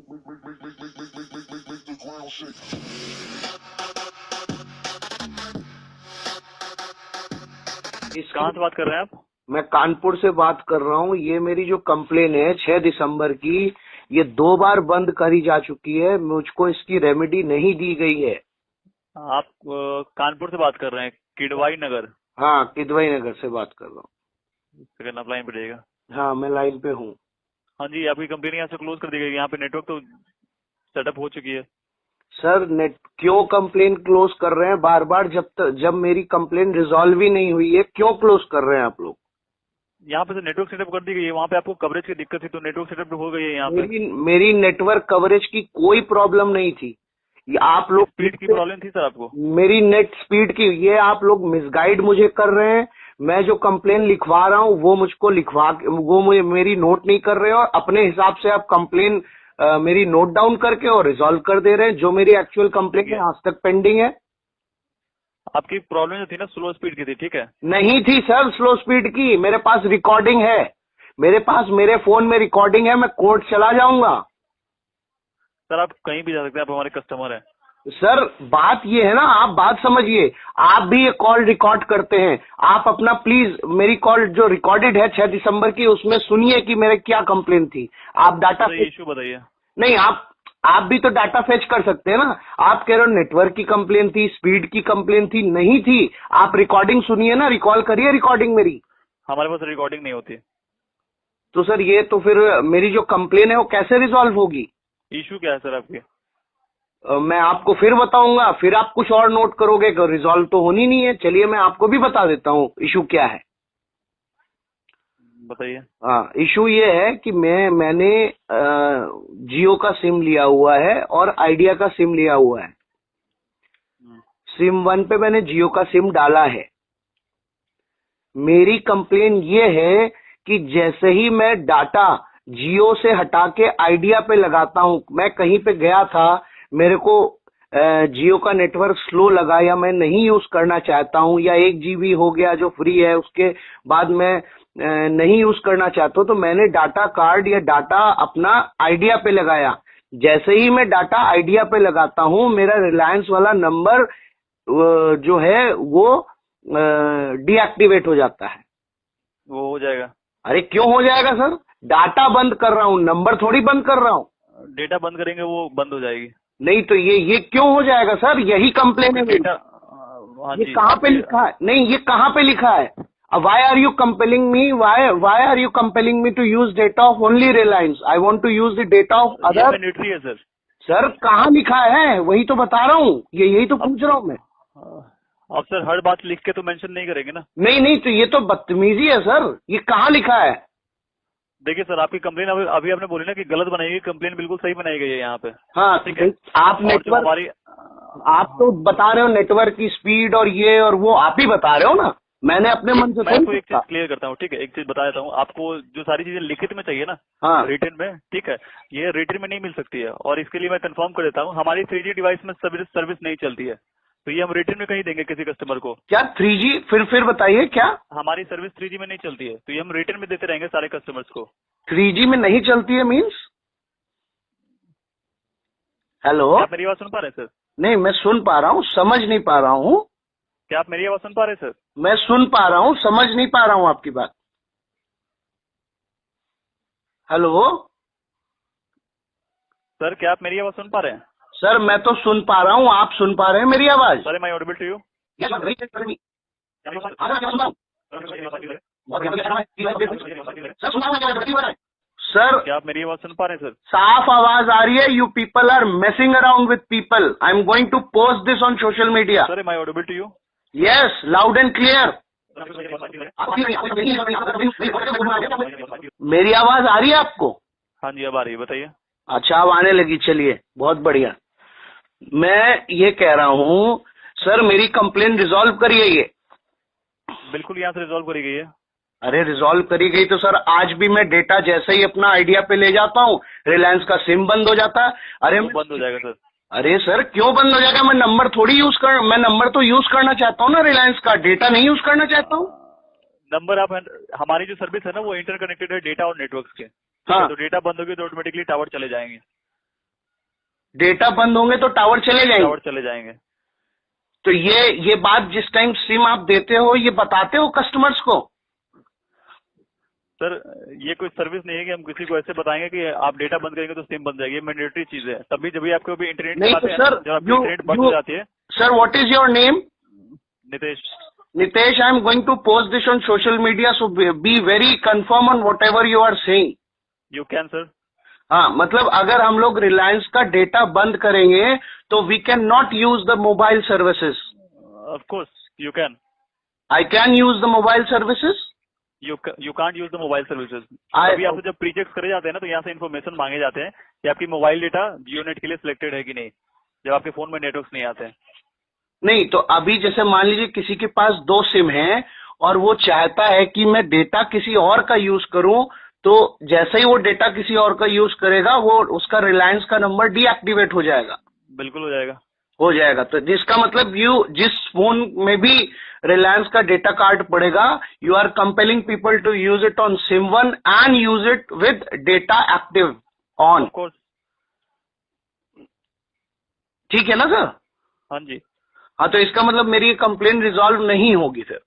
कहाँ से बात कर रहे हैं आप? मैं कानपुर से बात कर रहा हूँ। ये मेरी जो कंप्लेन है 6 दिसंबर की, ये 2 बार बंद करी जा चुकी है। मुझको इसकी रेमेडी नहीं दी गई है। आप कानपुर से बात कर रहे हैं, किडवाई नगर? हाँ, किदवई नगर से बात कर रहा हूँ। सेकंड आप लाइन पे रहिएगा। हाँ, मैं लाइन पे हूँ। हाँ जी, आपकी कंपनी यहाँ से क्लोज कर दी गई। यहाँ पे नेटवर्क तो सेटअप हो चुकी है। सर, नेट क्यों कंप्लेन क्लोज कर रहे हैं बार बार? जब मेरी कंप्लेन रिजॉल्व ही नहीं हुई है, क्यों क्लोज कर रहे हैं आप लोग? यहाँ पे तो नेटवर्क सेटअप कर दी गई है। वहाँ पे आपको कवरेज की दिक्कत थी तो नेटवर्क सेटअप हो गई है यहाँ पे। मेरी नेटवर्क कवरेज की कोई प्रॉब्लम नहीं थी। ये आप लोग स्पीड की प्रॉब्लम थी सर आपको? मेरी नेट स्पीड की, ये आप लोग मिसगाइड मुझे कर रहे हैं। मैं जो कंप्लेन लिखवा रहा हूँ वो मुझको वो मुझे मेरी नोट नहीं कर रहे हो, और अपने हिसाब से आप कंप्लेन मेरी नोट डाउन करके और रिजॉल्व कर दे रहे हैं। जो मेरी एक्चुअल कंप्लेन है आज तक पेंडिंग है। आपकी प्रॉब्लम जो थी ना स्लो स्पीड की थी, ठीक है? नहीं थी सर स्लो स्पीड की। मेरे पास रिकॉर्डिंग है, मेरे फोन में रिकॉर्डिंग है। मैं कोर्ट चला जाऊंगा। सर आप कहीं भी जा सकते हैं, आप हमारे कस्टमर हैं। सर, बात ये है ना, आप बात समझिए। आप भी ये कॉल रिकॉर्ड करते हैं। आप अपना प्लीज मेरी कॉल जो रिकॉर्डेड है 6 दिसंबर की, उसमें सुनिए कि मेरे क्या कंप्लेन थी। आप डाटा इशू बताइए। नहीं, आप भी तो डाटा फेच कर सकते हैं ना। आप कह रहे हो नेटवर्क की कंप्लेन थी, स्पीड की कंप्लेन थी। नहीं थी। आप रिकॉर्डिंग सुनिए ना, रिकॉल करिए रिकॉर्डिंग मेरी। हमारे पास रिकॉर्डिंग नहीं होती। तो सर, ये तो फिर मेरी जो कंप्लेन है वो कैसे रिजॉल्व होगी? इशू क्या है सर आपके? मैं आपको फिर बताऊंगा, फिर आप कुछ और नोट करोगे। रिजॉल्व तो होनी नहीं है। चलिए मैं आपको भी बता देता हूँ इशू क्या है। बताइए। हाँ, इशू ये है कि मैंने जियो का सिम लिया हुआ है और आइडिया का सिम लिया हुआ है। सिम 1 पे मैंने जियो का सिम डाला है। मेरी कंप्लेन ये है कि जैसे ही मैं डाटा जियो से हटा के आइडिया पे लगाता हूँ, मैं कहीं पे गया था, मेरे को जियो का नेटवर्क स्लो लगा, या मैं नहीं यूज करना चाहता हूँ, या 1 GB हो गया जो फ्री है, उसके बाद मैं नहीं यूज करना चाहता हूँ, तो मैंने डाटा कार्ड या डाटा अपना आइडिया पे लगाया। जैसे ही मैं डाटा आइडिया पे लगाता हूँ, मेरा रिलायंस वाला नंबर जो है वो डीएक्टिवेट हो जाता है। वो हो जाएगा। अरे क्यों हो जाएगा सर? डाटा बंद कर रहा हूँ, नंबर थोड़ी बंद कर रहा हूँ। डेटा बंद करेंगे वो बंद हो जाएगी। नहीं तो ये क्यों हो जाएगा सर? यही कंप्लेन है मेरी। ये कहाँ पे लिखा है? नहीं, ये कहाँ पे लिखा है? Why are you compelling me? Why are you compelling me to use data of only Reliance? I want to use the data of other. Mandatory है सर। सर, कहाँ लिखा है? वही तो बता रहा हूँ, यही तो पूछ रहा हूँ मैं। आप सर हर बात लिख के तो मेंशन नहीं करेंगे ना? नहीं, तो ये तो बदतमीजी है सर। ये कहाँ लिखा है? देखिए सर, आपकी कंप्लेन अभी आपने बोली ना कि गलत बनाई गई। कंप्लेन बिल्कुल सही बनाई गई है यहाँ पे। हाँ, ठीक है। आप नेटवर्क, आप तो बता रहे हो नेटवर्क की स्पीड और ये और वो, आप ही बता रहे हो ना। मैंने अपने मन से मैं आपको एक चीज क्लियर करता हूँ, ठीक है? एक चीज बता देता हूँ आपको। जो सारी चीजें लिखित में चाहिए ना, हाँ, रिटन में, ठीक है, ये रिटन में नहीं मिल सकती है। और इसके लिए मैं कंफर्म कर देता हूँ, हमारी 3G डिवाइस में सर्विस नहीं चलती है, तो ये हम रिटर्न में कहीं देंगे किसी कस्टमर को। क्या 3G? फिर बताइए क्या? हमारी सर्विस 3G में नहीं चलती है, तो ये हम रिटर्न में देते रहेंगे सारे कस्टमर्स को। 3G में नहीं चलती है मीन्स? हेलो, क्या आप मेरी आवाज सुन पा रहे हैं सर? नहीं, मैं सुन पा रहा हूँ, समझ नहीं पा रहा हूँ। क्या आप मेरी आवाज सुन पा रहे हैं सर? मैं सुन पा रहा हूँ, समझ नहीं पा रहा हूँ आपकी बात। हेलो सर, क्या आप मेरी आवाज सुन पा रहे हैं? सर, मैं तो सुन पा रहा हूँ, आप सुन पा रहे हैं मेरी आवाज? Sir, am I audible to you? Sir, क्या आप मेरी आवाज सुन पा रहे हैं सर? साफ आवाज आ रही है। You people are messing around with people. I am going to post this on social media. Sir, am I audible to you? Yes, loud and clear. मेरी आवाज आ रही है आपको? हाँ जी, अब आ रही है, बताइए। अच्छा, अब आने लगी, चलिए बहुत बढ़िया। मैं ये कह रहा हूँ सर, मेरी कंप्लेन रिजॉल्व करिए ये। बिल्कुल, यहाँ से रिजॉल्व करी गई है। अरे रिजॉल्व करी गई तो सर, आज भी मैं डेटा जैसे ही अपना आइडिया पे ले जाता हूँ, रिलायंस का सिम बंद हो जाता है। अरे बंद हो जाएगा सर। अरे सर, क्यों बंद हो जाएगा? मैं नंबर तो यूज करना चाहता हूँ ना रिलायंस का, डेटा नहीं यूज करना चाहता हूँ। नंबर आप, हमारी जो सर्विस है ना वो इंटरकनेक्टेड है डेटा और नेटवर्क के। हाँ, तो डेटा बंद होगी तो ऑटोमेटिकली टावर चले जाएंगे। डेटा बंद होंगे तो टावर चले जाएंगे। टावर चले जाएंगे। तो ये बात जिस टाइम सिम आप देते हो ये बताते हो कस्टमर्स को? सर ये कोई सर्विस नहीं है कि हम किसी को ऐसे बताएंगे कि आप डेटा बंद करेंगे तो सिम बन जाएगी, मैंडेटरी चीज है। तभी जब भी आपको भी इंटरनेट नहीं चलाते तो हैं ना, सर, जब आपकी इंटरनेट बंद हो जाती है। Sir what is your name? Nitesh. Nitesh, I am going to post this on social media, so be very confirm on whatever you are saying. You can sir. हाँ, मतलब अगर हम लोग रिलायंस का डेटा बंद करेंगे तो we can not use the mobile services. Of course you can. I can use the mobile services. You can't use the mobile services. I- अभी आपसे जब प्रीचेक्स करे जाते हैं ना, तो यहाँ से इन्फॉर्मेशन मांगे जाते हैं कि आपकी मोबाइल डेटा जियो नेट के लिए सिलेक्टेड है कि नहीं, जब आपके फोन में नेटवर्क नहीं आते हैं। नहीं तो अभी जैसे मान लीजिए किसी के पास 2 सिम है और वो चाहता है कि मैं डेटा किसी और का यूज करूं, तो जैसे ही वो डेटा किसी और का यूज करेगा वो उसका रिलायंस का नंबर डीएक्टिवेट हो जाएगा। बिल्कुल हो जाएगा। हो जाएगा, तो जिसका मतलब जिस फोन में भी रिलायंस का डेटा कार्ड पड़ेगा, you are compelling people to use it on sim 1 and use it with data active on. Of course. ठीक है ना सर? हाँ जी। हाँ, तो इसका मतलब मेरी ये कंप्लेन रिजॉल्व नहीं होगी सर।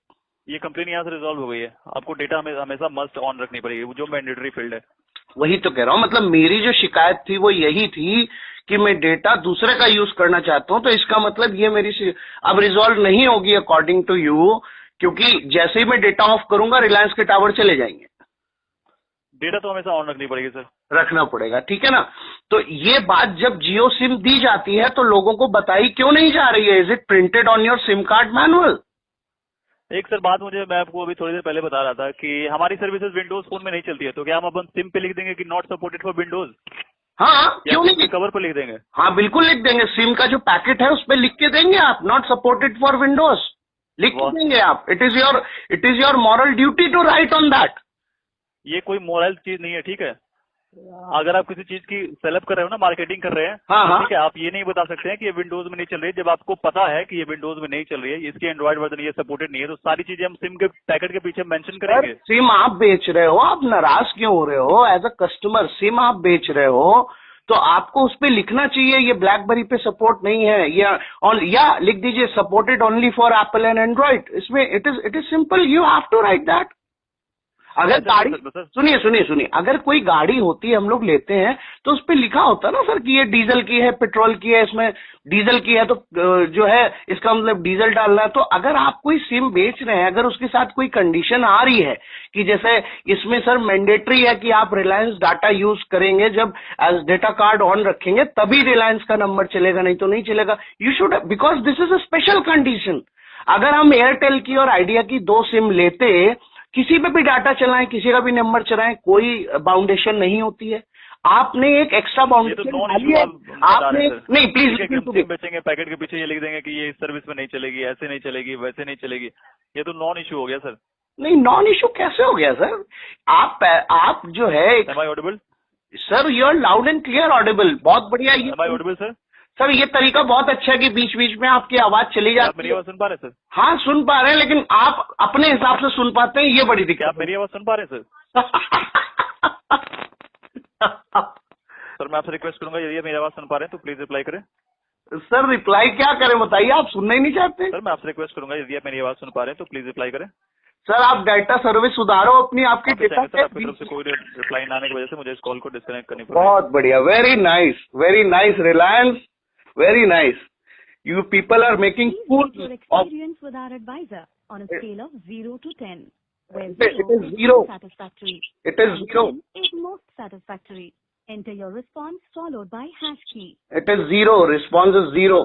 ये कंप्लेन यहाँ से रिजॉल्व हो गई है। आपको डेटा हमेशा मस्ट ऑन रखनी पड़ेगी, जो मैंडेटरी फील्ड है। वही तो कह रहा हूँ, मतलब मेरी जो शिकायत थी वो यही थी कि मैं डेटा दूसरे का यूज करना चाहता हूँ, तो इसका मतलब ये मेरी अब रिजॉल्व नहीं होगी अकॉर्डिंग टू यू, क्योंकि जैसे ही मैं डेटा ऑफ करूंगा रिलायंस के टावर चले जाएंगे। डेटा तो हमेशा ऑन रखनी पड़ेगी सर। रखना पड़ेगा, ठीक है ना? तो ये बात जब जियो सिम दी जाती है तो लोगों को बताई क्यों नहीं जा रही है? Is it printed on your SIM card manual? एक सर बात मैं आपको अभी थोड़ी देर पहले बता रहा था कि हमारी सर्विसेज विंडोज फोन में नहीं चलती है, तो क्या हम अपन सिम पे लिख देंगे कि नॉट सपोर्टेड फॉर विंडोज? हाँ, क्यों नहीं? कवर पर लिख देंगे। हाँ बिल्कुल लिख देंगे, सिम का जो पैकेट है उस पर लिख के देंगे आप, नॉट सपोर्टेड फॉर विंडोज लिख के देंगे आप। It is your moral duty to write on that. ये कोई मोरल चीज नहीं है, ठीक है? अगर आप किसी चीज की सेलअप कर रहे हो ना, मार्केटिंग कर रहे हैं, हाँ, ठीक है, आप ये नहीं बता सकते हैं कि ये विंडोज में नहीं चल रही है, जब आपको पता है कि ये विंडोज में नहीं चल रही है, इसकी एंड्रॉइड वर्जन ये सपोर्टेड नहीं है, तो सारी चीजें हम सिम के पैकेट के पीछे मेंशन करेंगे। सिम आप बेच रहे हो, आप नाराज क्यों हो रहे हो? एज अ कस्टमर सिम आप बेच रहे हो तो आपको उस पे लिखना चाहिए ये ब्लैकबेरी पे सपोर्ट नहीं है, या लिख दीजिए supported only for Apple and Android. इसमें it is simple, you have to write that. अगर गाड़ी, सुनिए, अगर कोई गाड़ी होती है हम लोग लेते हैं तो उस पे लिखा होता है ना सर कि ये डीजल की है, पेट्रोल की है, इसमें डीजल की है तो जो है इसका मतलब डीजल डालना है। तो अगर आप कोई सिम बेच रहे हैं, अगर उसके साथ कोई कंडीशन आ रही है कि जैसे इसमें सर मैंडेटरी है कि आप रिलायंस डाटा यूज करेंगे, जब एज डेटा कार्ड ऑन रखेंगे तभी रिलायंस का नंबर चलेगा, नहीं तो नहीं चलेगा। You should, because this is a special condition. अगर हम एयरटेल की और आइडिया की 2 सिम लेते, किसी पे भी डाटा चलाएं, किसी का भी नंबर चलाएं, कोई बाउंडेशन नहीं होती है। आपने एक एक्स्ट्रा बाउंडेशन डाली है, आपने नहीं, प्लीज बेचेंगे पैकेट के पीछे ये लिख देंगे कि ये इस सर्विस में नहीं चलेगी, ऐसे नहीं चलेगी, वैसे नहीं चलेगी, ये तो नॉन इशू हो गया सर। नहीं, नॉन इशू कैसे हो गया सर? आप जो है, am I audible sir? You are loud and clear audible, बहुत बढ़िया। ये am I audible sir? Sir ये तरीका बहुत अच्छा है कि बीच बीच में आपकी आवाज चली जाती है। आप मेरी आवाज सुन पा रहे हैं सर? हाँ सुन पा रहे हैं, लेकिन आप अपने हिसाब से सुन पाते हैं, ये बड़ी दिक्कत। आप मेरी आवाज सुन पा रहे हैं सर? सर मैं आपसे रिक्वेस्ट करूंगा, यदि आप मेरी आवाज सुन पा रहे हैं तो प्लीज रिप्लाई करें। सर रिप्लाई क्या करें बताइए, आप सुनना ही नहीं चाहते। सर मैं आपसे रिक्वेस्ट करूंगा, यदि आप मेरी आवाज सुन पा रहे हैं तो प्लीज रिप्लाई करें। सर आप डाटा सर्विस सुधारो अपनी, आपकी डेटा सर आपकी तरफ से कोई रिप्लाई ना आने की वजह से मुझे इस कॉल को डिस्कनेक्ट करनी पड़ी। बहुत बढ़िया, very nice Reliance, very nice. You people are making fool your of. experience with our advisor on a scale of 0 to 10, where It 0 is 0. satisfactory. It is 0. 10 is most satisfactory. Enter your response followed by # key. It is 0. Response is 0.